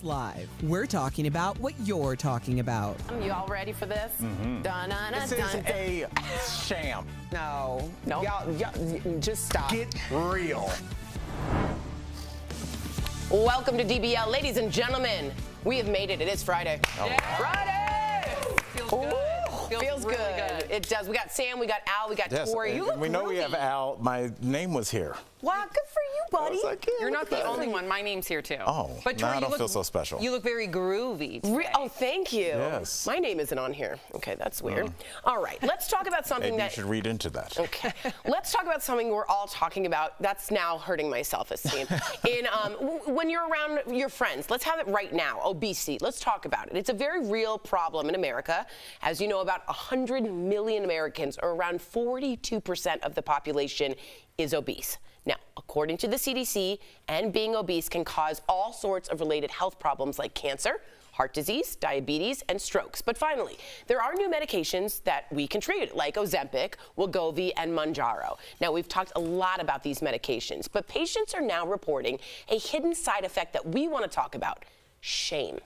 Live. We're talking about what you're talking about. You all ready for this? This is a sham. No. Y'all, Just stop. get real. Welcome to DBL. Ladies and gentlemen, we have made it. It is Friday. Friday! Feels good. Feels really good. It does. We got Sam, we got Al, we got Yes, Tori. You look we know groovy. we have Al. My name was here. Wow, good for you, buddy. I was like, yeah, You're look not at the that. only one. My name's here too. Oh, but now Tori, I don't you feel so special. You look very groovy today. Oh, thank you. Yes. My name isn't on here. Okay, that's weird. All right, let's talk about something Maybe you that... should read into that. Okay, let's talk about something we're all talking about. That's now hurting my self-esteem. When you're around your friends, let's have it right now. Obesity. Let's talk about it. It's a very real problem in America. As you know, about 100 million Americans, or around 42% of the population, is obese. Now, according to the CDC, and being obese can cause all sorts of related health problems like cancer, heart disease, diabetes, and strokes. But finally, there are new medications that we can treat, like Ozempic, Wegovy, and Mounjaro. Now, we've talked a lot about these medications, but patients are now reporting a hidden side effect that we want to talk about: shame.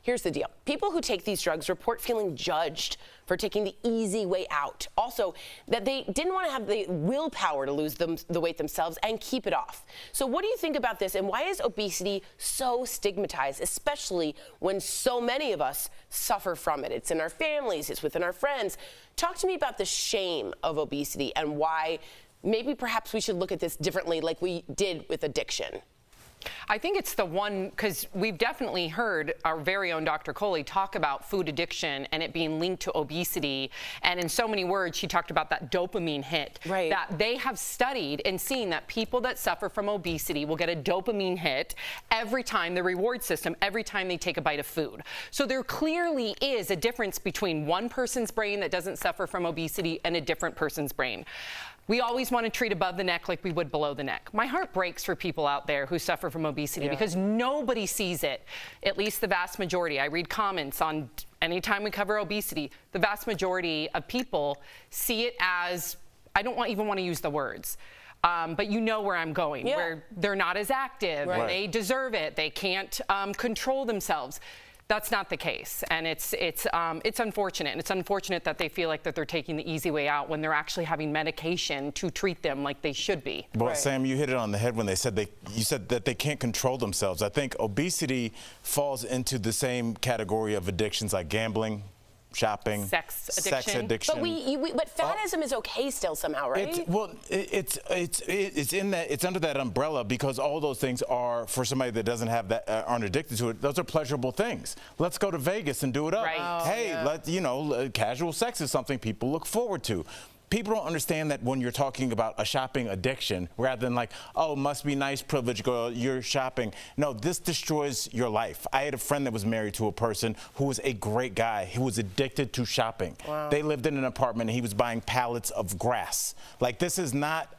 Here's the deal. People who take these drugs report feeling judged for taking the easy way out. Also, that they didn't want to have the willpower to lose the weight themselves and keep it off. So what do you think about this, and why is obesity so stigmatized, especially when so many of us suffer from it? It's in our families, it's within our friends. Talk to me about the shame of obesity and why maybe perhaps we should look at this differently like we did with addiction. I think it's the one, because we've definitely heard our very own Dr. Coley talk about food addiction and it being linked to obesity. And in so many words, she talked about that dopamine hit. Right. That they have studied and seen that people that suffer from obesity will get a dopamine hit every time, the reward system, every time they take a bite of food. So there clearly is a difference between one person's brain that doesn't suffer from obesity and a different person's brain. We always want to treat above the neck like we would below the neck. My heart breaks for people out there who suffer from obesity because nobody sees it, at least the vast majority. I read comments on anytime we cover obesity, the vast majority of people see it as, I don't even want to use the words, but you know where I'm going, where they're not as active, and they deserve it, they can't control themselves. That's not the case, and it's unfortunate. And it's unfortunate that they feel like that they're taking the easy way out when they're actually having medication to treat them like they should be. Well, Sam, you hit it on the head when you said that they can't control themselves. I think obesity falls into the same category of addictions like gambling, shopping, sex addiction. But fatism is okay still somehow, right? It's under that umbrella because all those things are, for somebody that doesn't have that, aren't addicted to it, those are pleasurable things. Let's go to Vegas and do it up. Hey, casual sex is something people look forward to. People don't understand that when you're talking about a shopping addiction, rather than like, oh, must be nice, privileged girl, you're shopping. No, this destroys your life. I had a friend that was married to a person who was a great guy. He was addicted to shopping. Wow. They lived in an apartment and he was buying pallets of grass. Like, this is not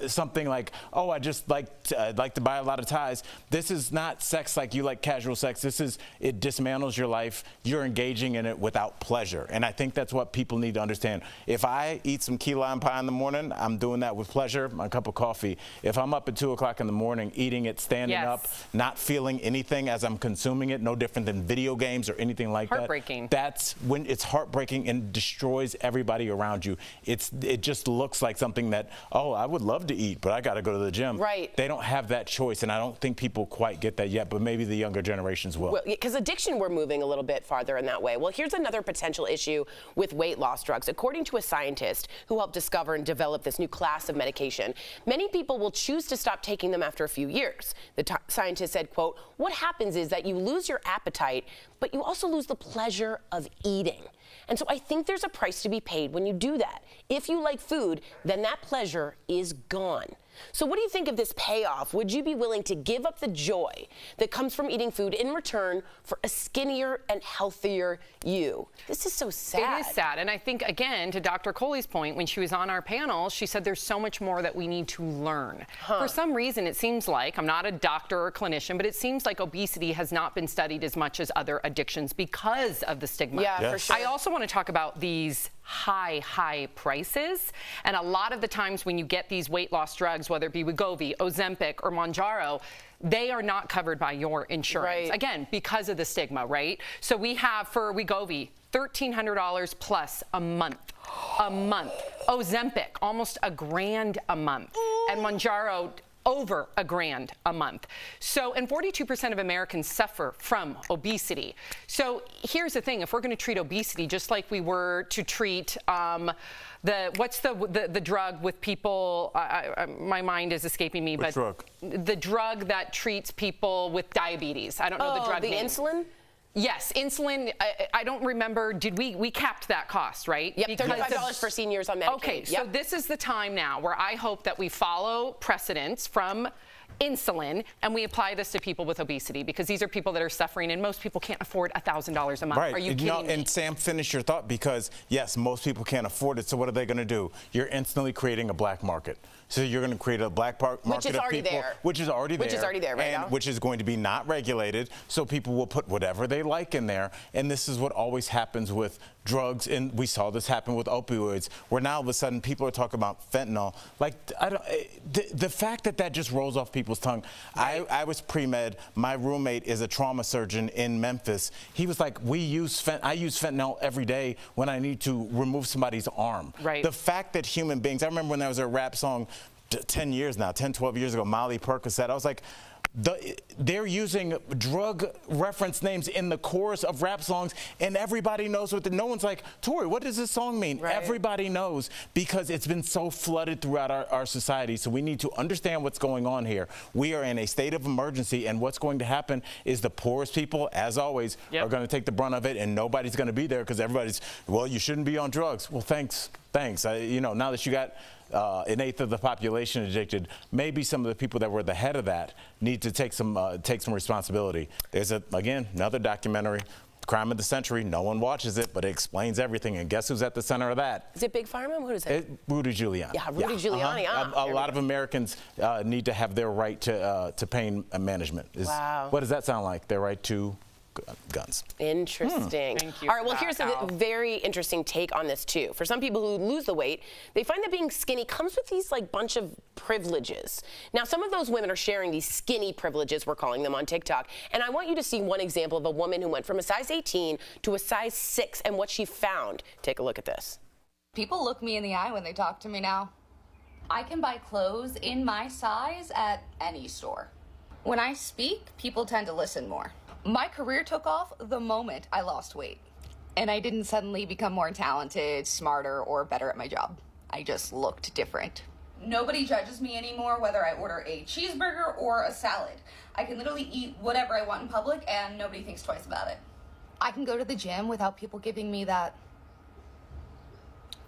something like, oh, I just like to buy a lot of ties. This is not sex like you like casual sex. It dismantles your life. You're engaging in it without pleasure. And I think that's what people need to understand. If I eat some key lime pie in the morning, I'm doing that with pleasure, my cup of coffee. If I'm up at 2 o'clock in the morning, eating it, standing up, not feeling anything as I'm consuming it, no different than video games or anything like that. Heartbreaking. That's when it's heartbreaking and destroys everybody around you. It just looks like something that, oh, I would love to eat, but I got to go to the gym. Right. They don't have that choice, and I don't think people quite get that yet, but maybe the younger generations will. Well, because addiction, we're moving a little bit farther in that way. Well, here's another potential issue with weight loss drugs. According to a scientist who helped discover and develop this new class of medication, many people will choose to stop taking them after a few years. The scientist said, quote, what happens is that you lose your appetite, but you also lose the pleasure of eating. And so I think there's a price to be paid when you do that. If you like food, then that pleasure is gone. So what do you think of this payoff? Would you be willing to give up the joy that comes from eating food in return for a skinnier and healthier you? This is so sad. It is sad. And I think, again, to Dr. Coley's point, when she was on our panel, she said there's so much more that we need to learn. For some reason, it seems like, I'm not a doctor or clinician, but it seems like obesity has not been studied as much as other addictions because of the stigma. Yeah, for sure. I also want to talk about these high prices. And a lot of the times when you get these weight loss drugs, whether it be Wegovy, Ozempic, or Mounjaro, they are not covered by your insurance. Right. Again, because of the stigma, right? So we have for Wegovy, $1,300 plus a month. Ozempic, almost $1,000 a month. And Mounjaro, over $1,000 a month. So, and 42% of Americans suffer from obesity. So here's the thing, if we're going to treat obesity just like we were to treat what's the drug with people, my mind is escaping me, Which drug? The drug that treats people with diabetes. I don't know the drug name. Insulin? Yes, insulin. I don't remember. Did we capped that cost, right? Yep, $35 for seniors on Medicaid. Okay, so this is the time now where I hope that we follow precedents from insulin and we apply this to people with obesity, because these are people that are suffering and most people can't afford $1,000 a month. Right. Are you kidding me? And Sam, finish your thought, because yes, most people can't afford it. So what are they going to do? You're instantly creating a black market. So you're going to create a black market of people, which is already there right now, which is going to be not regulated. So people will put whatever they like in there, and this is what always happens with drugs. And we saw this happen with opioids, where now all of a sudden people are talking about fentanyl. Like, the fact that just rolls off people's tongue. Right. I was pre-med. My roommate is a trauma surgeon in Memphis. He was like, I use fentanyl every day when I need to remove somebody's arm. Right. The fact that human beings, I remember when there was a rap song 10 years now, 10, 12 years ago, Molly Percocet, I was like, they're using drug reference names in the chorus of rap songs, and everybody knows what no one's like, Tori, what does this song mean? Right. Everybody knows, because it's been so flooded throughout our society. So we need to understand what's going on here. We are in a state of emergency, and what's going to happen is the poorest people, as always, are going to take the brunt of it, and nobody's going to be there because everybody's, well, you shouldn't be on drugs. Well, thanks. Now that you got an eighth of the population addicted, maybe some of the people that were at the head of that need to take some responsibility. There's another documentary, Crime of the Century. No one watches it, but it explains everything. And guess who's at the center of that? Is it Big Pharma? Who is it? Rudy Giuliani. Yeah, Rudy Giuliani. A lot of Americans need to have their right to pain management. Wow. What does that sound like? Their right to guns. Interesting. Thank you. All right, well, here's a very interesting take on this too. For some people who lose the weight, they find that being skinny comes with these bunch of privileges. Now, some of those women are sharing these skinny privileges, we're calling them, on TikTok. And I want you to see one example of a woman who went from a size 18 to a size 6 and what she found. Take a look at this. People look me in the eye when they talk to me now. I can buy clothes in my size at any store. When I speak, people tend to listen more. My career took off the moment I lost weight. And I didn't suddenly become more talented, smarter, or better at my job. I just looked different. Nobody judges me anymore whether I order a cheeseburger or a salad. I can literally eat whatever I want in public and nobody thinks twice about it. I can go to the gym without people giving me that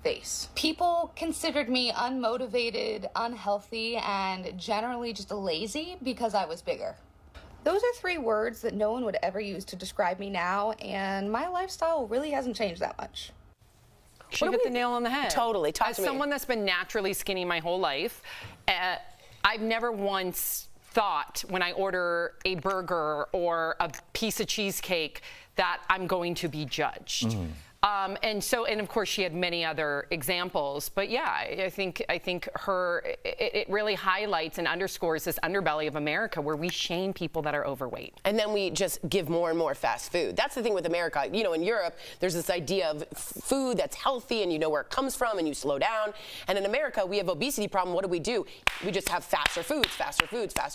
face. People considered me unmotivated, unhealthy, and generally just lazy because I was bigger. Those are 3 words that no one would ever use to describe me now, and my lifestyle really hasn't changed that much. She hit the nail on the head. Totally. As someone that's been naturally skinny my whole life, I've never once thought when I order a burger or a piece of cheesecake that I'm going to be judged. Mm. And of course she had many other examples, but yeah, I think it really highlights and underscores this underbelly of America where we shame people that are overweight. And then we just give more and more fast food. That's the thing with America. You know, in Europe, there's this idea of food that's healthy and you know where it comes from and you slow down. And in America, we have obesity problem. What do? We just have faster foods.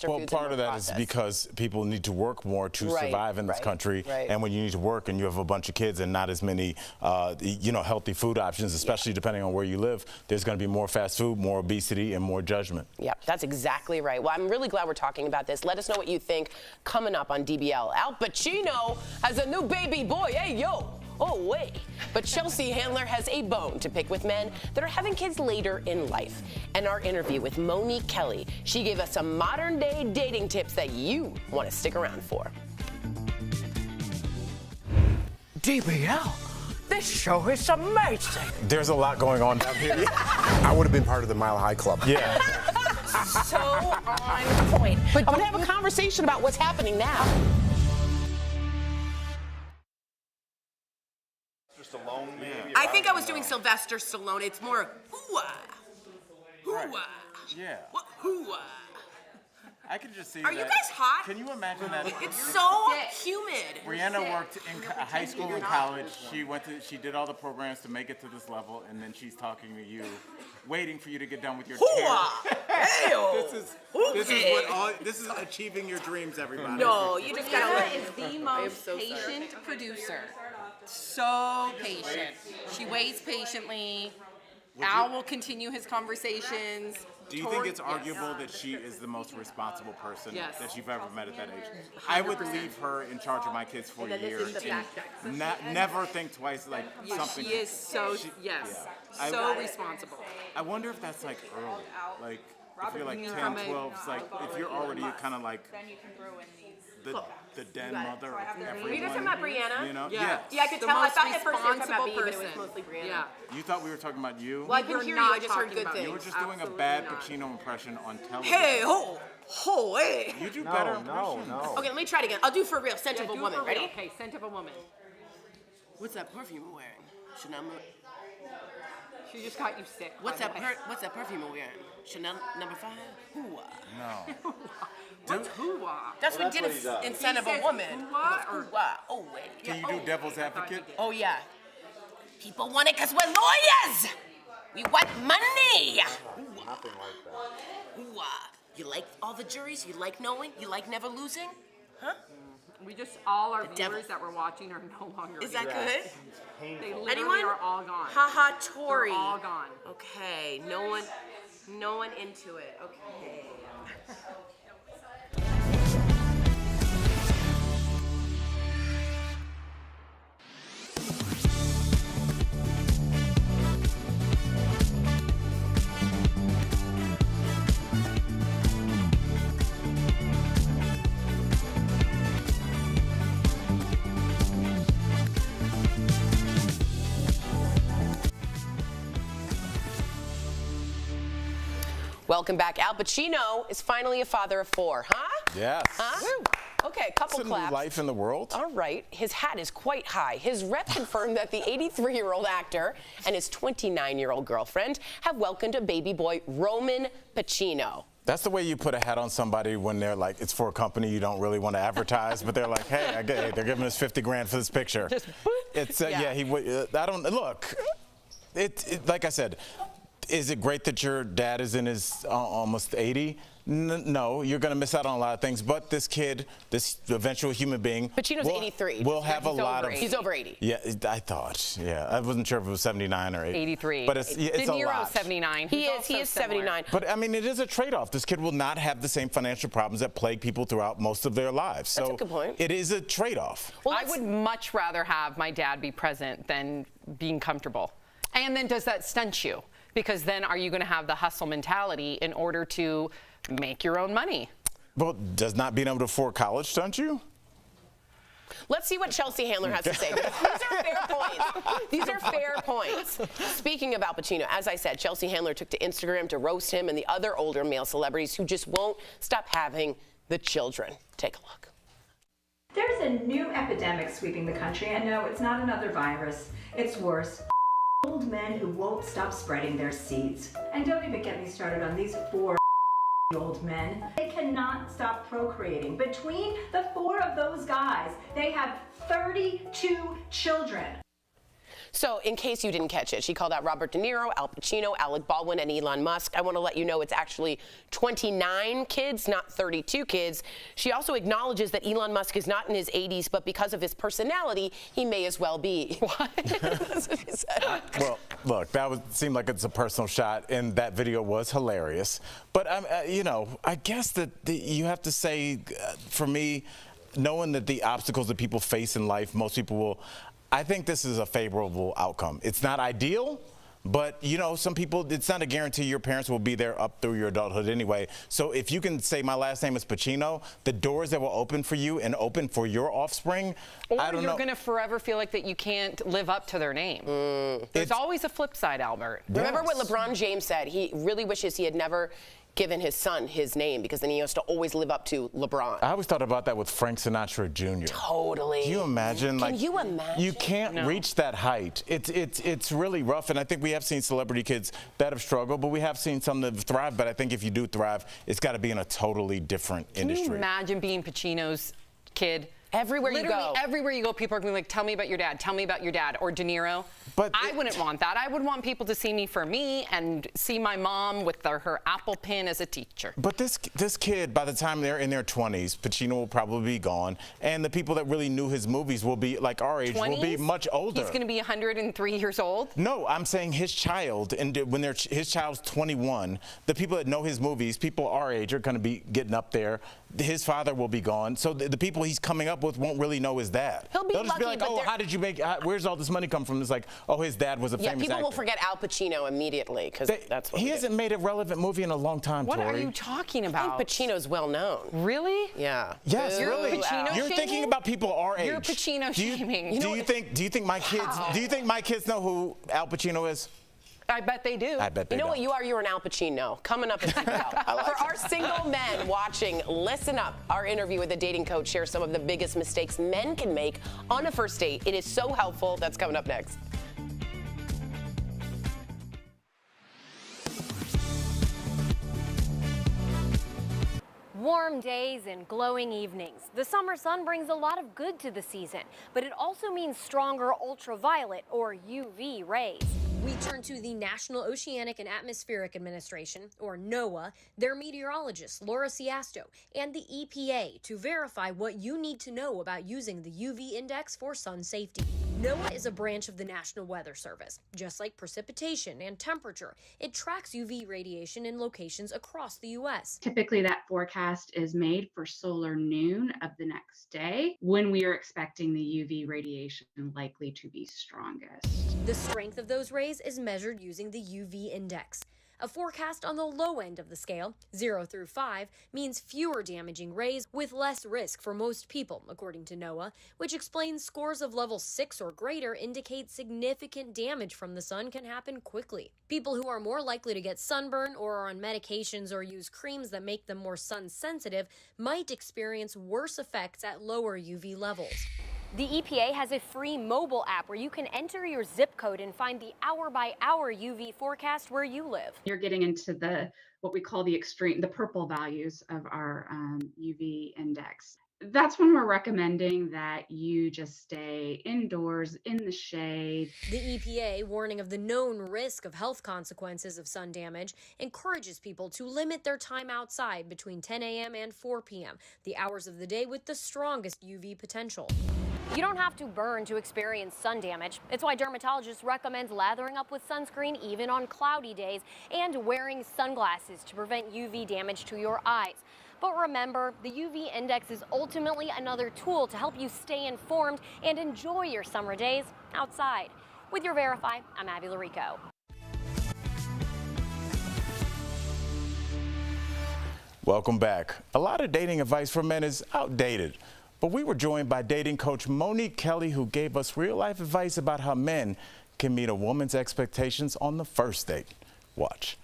Well, part of that is because people need to work more to survive in this country. Right. And when you need to work and you have a bunch of kids and not as many healthy food options, especially depending on where you live, there's going to be more fast food, more obesity, and more judgment. Yeah, that's exactly right. Well, I'm really glad we're talking about this. Let us know what you think coming up on DBL. Al Pacino has a new baby boy. Hey, yo. Oh, wait. But Chelsea Handler has a bone to pick with men that are having kids later in life. And our interview with Monique Kelly, she gave us some modern-day dating tips that you want to stick around for. DBL. This show is amazing. There's a lot going on down here. I would have been part of the Mile High Club. Yeah. So on point. But I'm going to have a conversation about what's happening now. Stallone, maybe? I think I was doing Sylvester Stallone. It's more hoo-ah. Hoo-ah. Right. Yeah. What hoo-ah? I can just see Are you guys hot? Can you imagine that? It's so humid. Brianna worked in high school and college. She did all the programs to make it to this level, and then she's talking to you, waiting for you to get done with your care. This is achieving your dreams, everybody. No, you just gotta Brianna is the most patient producer. So patient. She waits patiently. Al will continue his conversations. Do you think it's arguable that she is the most responsible person that you've ever met at that age? 100%. I would leave her in charge of my kids for a year and never think twice, like something. She is so, so responsible. I wonder if that's like early. Like, if you're like 10, 12, it's like, if you're already kind of like the den mother of everyone. Were you guys talking about Brianna? You know? Yeah, I could tell. I thought at first you were talking about me, but it was mostly Brianna. Yeah. You thought we were talking about you? Well, I can hear you. I just heard good things. You were just doing a bad Pacino impression on television. Hey, ho, hey. You do better impressions. No. Okay, let me try it again. I'll do for real. Scent of a woman. Ready? Okay, scent of a woman. What's that perfume you're wearing? Chanel. She just got you sick. What's that perfume you're wearing? Chanel number 5. Hoo-ah. No. What's hoo-ah? That's what did in Scent of a Woman. Hoo-ah. Oh wait. Can you do devil's advocate? Oh yeah. People want it because we're lawyers. We want money. Nothing like that. Hoo-ah. You like all the juries? You like knowing? You like never losing? Huh? We just, all our devil. viewers that were watching are no longer Is that here. good? They literally Anyone? are all gone. Haha, Tori. They're all gone. Okay, no one into it. Okay. Welcome back. Al Pacino is finally a father of 4, huh? Yes. Huh? Okay, couple It's a claps. new life in the world. All right. His hat is quite high. His rep confirmed that the 83-year-old actor and his 29-year-old girlfriend have welcomed a baby boy, Roman Pacino. That's the way you put a hat on somebody when they're like, it's for a company you don't really want to advertise, but they're like, hey, they're giving us 50 grand for this picture. Just It's I don't look. Like I said. Is it great that your dad is in his almost 80? No, you're going to miss out on a lot of things. But this kid, this eventual human being, Pacino's 83. Will have a lot of. He's over 80. Yeah, I thought. Yeah, I wasn't sure if it was 79 or 80. 83. But it's De a Niro's lot. 79. He is 79. But I mean, it is a trade-off. This kid will not have the same financial problems that plague people throughout most of their lives. That's so a good point. It is a trade-off. Well, I would much rather have my dad be present than being comfortable. And then does that stunt you? Because then are you going to have the hustle mentality in order to make your own money? Well, does not being able to afford college stunt you? Let's see what Chelsea Handler has to say. These are fair points. These are fair points. Speaking of Al Pacino, as I said, Chelsea Handler took to Instagram to roast him and the other older male celebrities who just won't stop having the children. Take a look. There's a new epidemic sweeping the country, and no, it's not another virus. It's worse. Old men who won't stop spreading their seeds. And don't even get me started on these 4 old men. They cannot stop procreating. Between the 4 of those guys, they have 32 children. So, in case you didn't catch it, she called out Robert De Niro, Al Pacino, Alec Baldwin, and Elon Musk. I want to let you know it's actually 29 kids, not 32 kids. She also acknowledges that Elon Musk is not in his 80s, but because of his personality, he may as well be. What? That's what she said. Well, look, seemed like it's a personal shot, and that video was hilarious. But, I guess that you have to say, for me, knowing that the obstacles that people face in life, most people will. I think this is a favorable outcome. It's not ideal, but, some people, it's not a guarantee your parents will be there up through your adulthood anyway. So if you can say my last name is Pacino, the doors that will open for you and open for your offspring, I don't know. Or you're going to forever feel like that you can't live up to their name. There's always a flip side, Albert. Remember what LeBron James said? He really wishes he had never given his son his name, because then he has to always live up to LeBron. I always thought about that with Frank Sinatra Jr. Totally. Do you imagine? Can you imagine? You can't reach that height. It's really rough, and I think we have seen celebrity kids that have struggled, but we have seen some that have thrived. But I think if you do thrive, it's got to be in a totally different industry. Can you imagine being Pacino's kid? Everywhere you go. Everywhere you go, people are going to be like, tell me about your dad, tell me about your dad, or De Niro. But I wouldn't want that. I would want people to see me for me and see my mom with her Apple Pen as a teacher. But this kid, by the time they're in their 20s, Pacino will probably be gone, and the people that really knew his movies will be, like our age, 20s? will be much older. He's going to be 103 years old? No, I'm saying his child, and when his child's 21, the people that know his movies, people our age, are going to be getting up there. His father will be gone, so the people he's coming up with won't really know his dad. He'll be They'll just be lucky, like, but oh, how did you make, where's all this money come from? It's like, oh, his dad was a famous people actor. will forget Al Pacino immediately, because that's what he hasn't made a relevant movie in a long time, What Tori. are you talking about? I think Pacino's well known. Really? Yeah. Yes, You're really. Pacino You're thinking shaming? about people our age. You're Pacino shaming. Do you think my kids know who Al Pacino is? I bet they do. I bet they You know don't. what you are? You're an Al Pacino. Coming up at DBL. For our single men watching, listen up. Our interview with a dating coach shares some of the biggest mistakes men can make on a first date. It is so helpful. That's coming up next. Warm days and glowing evenings. The summer sun brings a lot of good to the season, but it also means stronger ultraviolet or UV rays. We turn to the National Oceanic and Atmospheric Administration, or NOAA, their meteorologist, Laura Siasto, and the EPA to verify what you need to know about using the UV index for sun safety. NOAA is a branch of the National Weather Service. Just like precipitation and temperature, it tracks UV radiation in locations across the U.S. Typically, that forecast is made for solar noon of the next day, when we are expecting the UV radiation likely to be strongest. The strength of those rays is measured using the UV index. A forecast on the low end of the scale, 0 through 5, means fewer damaging rays with less risk for most people, according to NOAA, which explains scores of level 6 or greater indicate significant damage from the sun can happen quickly. People who are more likely to get sunburn or are on medications or use creams that make them more sun sensitive might experience worse effects at lower UV levels. The EPA has a free mobile app where you can enter your zip code and find the hour-by-hour UV forecast where you live. You're getting into what we call the purple values of our UV index. That's when we're recommending that you just stay indoors in the shade. The EPA, warning of the known risk of health consequences of sun damage, encourages people to limit their time outside between 10 a.m. and 4 p.m., the hours of the day with the strongest UV potential. You don't have to burn to experience sun damage. It's why dermatologists recommend lathering up with sunscreen even on cloudy days and wearing sunglasses to prevent UV damage to your eyes. But remember, the UV index is ultimately another tool to help you stay informed and enjoy your summer days outside. With your Verify, I'm Abby Larico. Welcome back. A lot of dating advice for men is outdated, but we were joined by dating coach Monique Kelly, who gave us real-life advice about how men can meet a woman's expectations on the first date. Watch.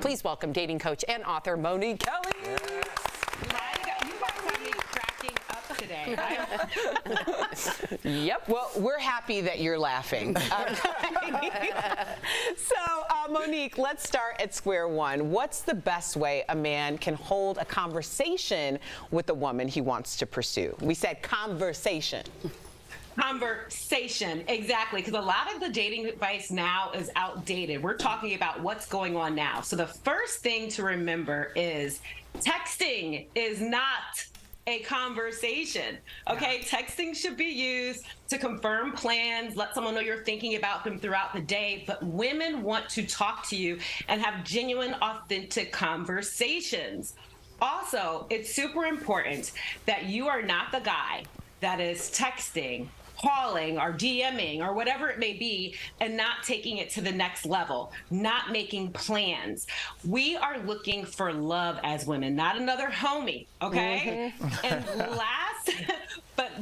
Please welcome dating coach and author Monique Kelly. You guys have me cracking up today. Yep. Well, we're happy that you're laughing. Monique, let's start at square one. What's the best way a man can hold a conversation with a woman he wants to pursue? We said conversation. Conversation, exactly, because a lot of the dating advice now is outdated. We're talking about what's going on now. So the first thing to remember is texting is not a conversation, okay? Yeah. Texting should be used to confirm plans, let someone know you're thinking about them throughout the day, but women want to talk to you and have genuine, authentic conversations. Also, it's super important that you are not the guy that is texting, calling, or DMing, or whatever it may be, and not taking it to the next level, not making plans. We are looking for love as women, not another homie, okay? Mm-hmm. And last But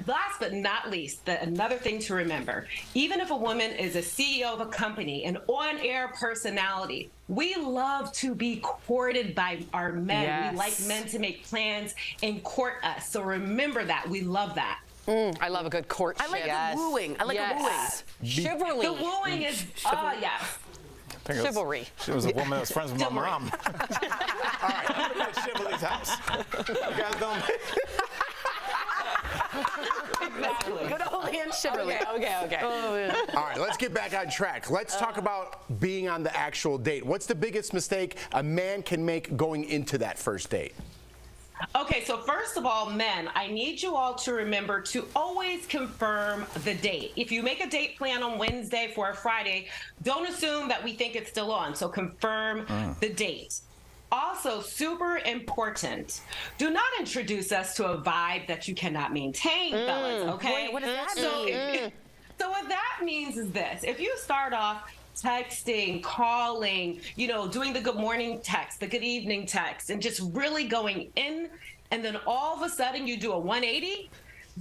last but not least, another thing to remember, even if a woman is a CEO of a company, an on-air personality, we love to be courted by our men. Yes. We like men to make plans and court us. So remember that. We love that. I love a good courtship. I like the wooing. I like a wooing. Chivalry. The wooing is, yes. Chivalry. She was a woman that was friends with my mom. All right, I'm going to Chivalry's house. You guys don't... Exactly. Good old hand chivalry. Okay. Oh, yeah. All right, let's get back on track. Let's talk about being on the actual date. What's the biggest mistake a man can make going into that first date? Okay, so first of all, men, I need you all to remember to always confirm the date. If you make a date plan on Wednesday for a Friday, don't assume that we think it's still on. So confirm the date. Also, super important, do not introduce us to a vibe that you cannot maintain, fellas, okay? Wait, what does that mean? So what that means is this. If you start off texting, calling, doing the good morning text, the good evening text, and just really going in, and then all of a sudden you do a 180,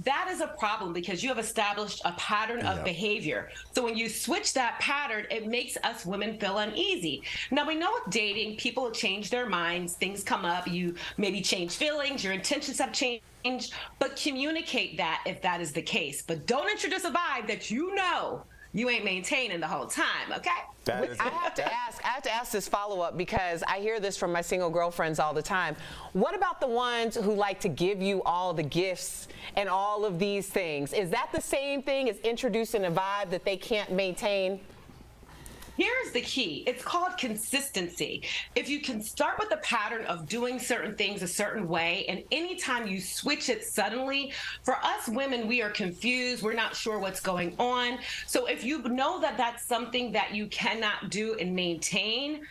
that is a problem because you have established a pattern of behavior. So when you switch that pattern, it makes us women feel uneasy. Now, we know with dating, people change their minds, things come up, you maybe change feelings, your intentions have changed, but communicate that if that is the case. But don't introduce a vibe that you ain't maintaining the whole time, okay? I have to ask this follow-up because I hear this from my single girlfriends all the time. What about the ones who like to give you all the gifts and all of these things? Is that the same thing as introducing a vibe that they can't maintain? Here's the key. It's called consistency. If you can start with the pattern of doing certain things a certain way, and anytime you switch it suddenly, for us women, we are confused. We're not sure what's going on. So if you know that that's something that you cannot do and maintain,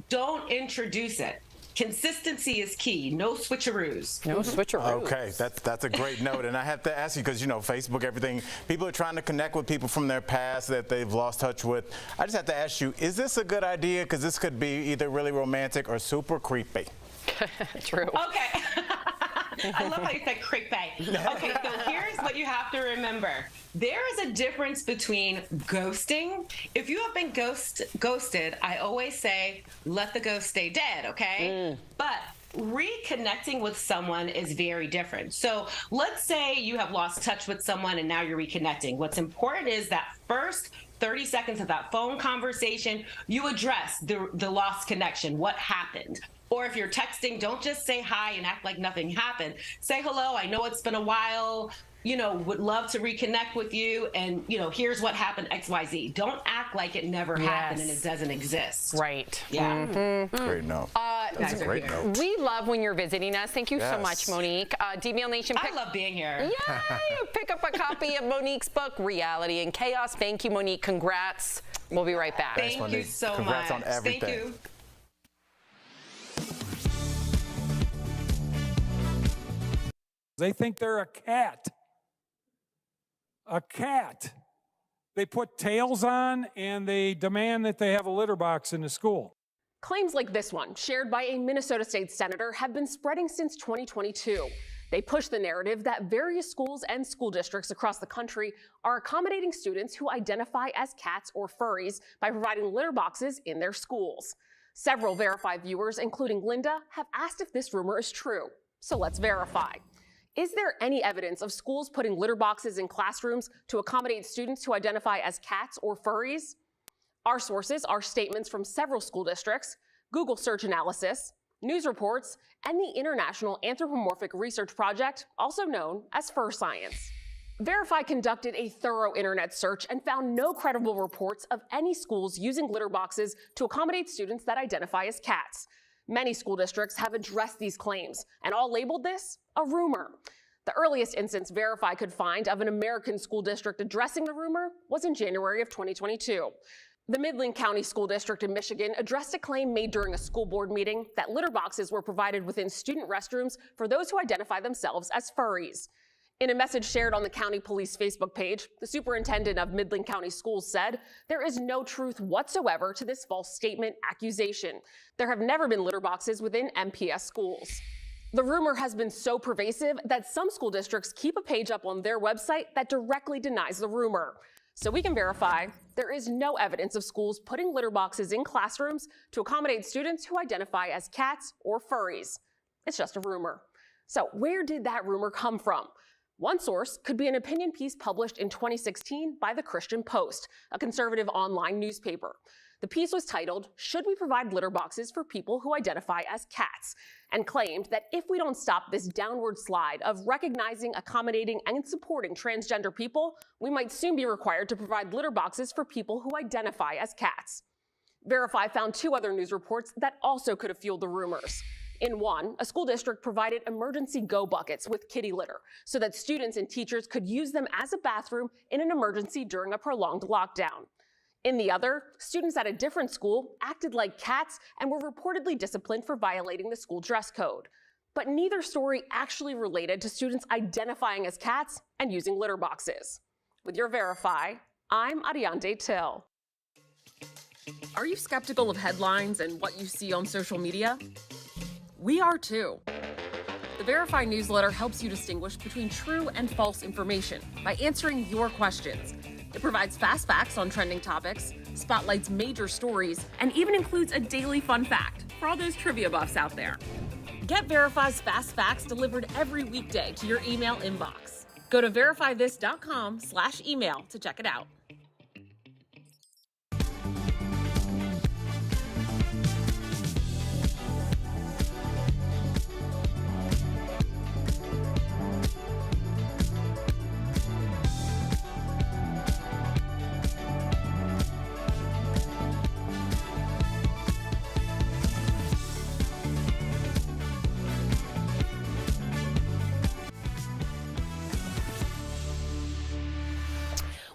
don't introduce it. Consistency is key. No switcheroos. No switcheroos. Okay, that's a great note. And I have to ask you, because, Facebook, everything, people are trying to connect with people from their past that they've lost touch with. I just have to ask you, is this a good idea? Because this could be either really romantic or super creepy. True. Okay. I love how you said creepy. Okay, so here's what you have to remember. There is a difference between ghosting. If you have been ghosted, I always say, let the ghost stay dead, okay? But reconnecting with someone is very different. So let's say you have lost touch with someone and now you're reconnecting. What's important is that first 30 seconds of that phone conversation, you address the lost connection, what happened. Or if you're texting, don't just say hi and act like nothing happened. Say hello, I know it's been a while, would love to reconnect with you, and, here's what happened, XYZ. Don't act like it never happened and it doesn't exist. Right. Yeah. Great note. That's a great note. We love when you're visiting us. Thank you so much, Monique. DBL Nation. I love being here. Yay! Pick up a copy of Monique's book, Reality and Chaos. Thank you, Monique. Congrats. We'll be right back. Thank you so much. Congrats on everything. Thank you. They think they're a cat. A cat. They put tails on and they demand that they have a litter box in the school. Claims like this one, shared by a Minnesota state senator, have been spreading since 2022. They push the narrative that various schools and school districts across the country are accommodating students who identify as cats or furries by providing litter boxes in their schools. Several Verify viewers, including Linda, have asked if this rumor is true. So let's verify. Is there any evidence of schools putting litter boxes in classrooms to accommodate students who identify as cats or furries? Our sources are statements from several school districts, Google search analysis, news reports, and the International Anthropomorphic Research Project, also known as Fur Science. Verify conducted a thorough internet search and found no credible reports of any schools using litter boxes to accommodate students that identify as cats. Many school districts have addressed these claims and all labeled this a rumor. The earliest instance Verify could find of an American school district addressing the rumor was in January of 2022. The Midland County School District in Michigan addressed a claim made during a school board meeting that litter boxes were provided within student restrooms for those who identify themselves as furries. In a message shared on the county police Facebook page, the superintendent of Midland County Schools said, "There is no truth whatsoever to this false statement accusation. There have never been litter boxes within MPS schools." The rumor has been so pervasive that some school districts keep a page up on their website that directly denies the rumor. So we can verify there is no evidence of schools putting litter boxes in classrooms to accommodate students who identify as cats or furries. It's just a rumor. So where did that rumor come from? One source could be an opinion piece published in 2016 by the Christian Post, a conservative online newspaper. The piece was titled, "Should We Provide Litter Boxes for People Who Identify as Cats?" and claimed that if we don't stop this downward slide of recognizing, accommodating, and supporting transgender people, we might soon be required to provide litter boxes for people who identify as cats. Verify found 2 other news reports that also could have fueled the rumors. In one, a school district provided emergency go buckets with kitty litter so that students and teachers could use them as a bathroom in an emergency during a prolonged lockdown. In the other, students at a different school acted like cats and were reportedly disciplined for violating the school dress code. But neither story actually related to students identifying as cats and using litter boxes. With your Verify, I'm Ariande Till. Are you skeptical of headlines and what you see on social media? We are too. The Verify newsletter helps you distinguish between true and false information by answering your questions. It provides fast facts on trending topics, spotlights major stories, and even includes a daily fun fact for all those trivia buffs out there. Get Verify's fast facts delivered every weekday to your email inbox. Go to verifythis.com/email to check it out.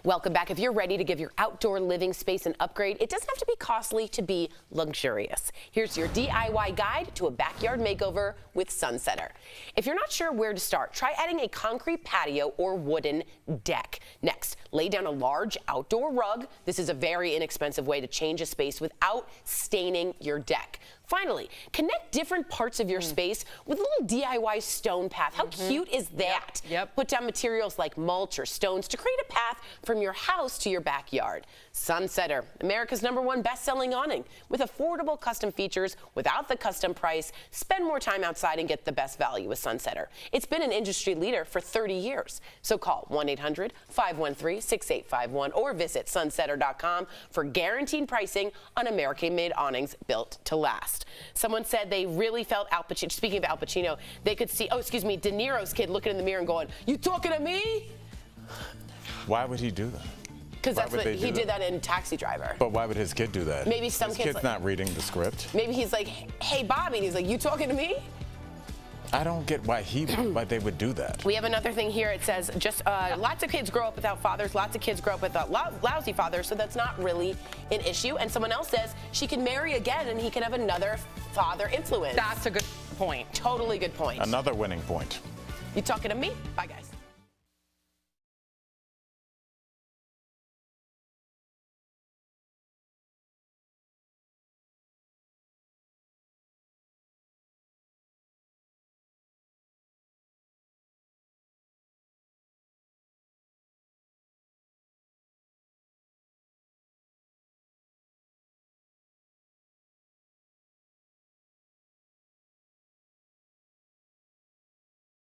Welcome back. If you're ready to give your outdoor living space an upgrade, it doesn't have to be costly to be luxurious. Here's your DIY guide to a backyard makeover with Sunsetter. If you're not sure where to start, try adding a concrete patio or wooden deck. Next, lay down a large outdoor rug. This is a very inexpensive way to change a space without staining your deck. Finally, connect different parts of your space with a little DIY stone path. How cute is that? Yep. Put down materials like mulch or stones to create a path from your house to your backyard. Sunsetter, America's #1 best-selling awning. With affordable custom features without the custom price, spend more time outside and get the best value with Sunsetter. It's been an industry leader for 30 years. So call 1-800-513-6851 or visit sunsetter.com for guaranteed pricing on American-made awnings built to last. Someone said they really felt Al Pacino. Speaking of Al Pacino, they could see, De Niro's kid looking in the mirror and going, "You talking to me?" Why would he do that? Because that's what he did that in Taxi Driver. But why would his kid do that? Maybe some his kids kid's not reading the script. Maybe he's like, "Hey, Bobby," and he's like, "You talking to me?" I don't get why they would do that. We have another thing here. It says lots of kids grow up without fathers. Lots of kids grow up with lousy fathers, so that's not really an issue. And someone else says she can marry again and he can have another father influence. That's a good point. Totally good point. Another winning point. You talking to me? Bye, guys.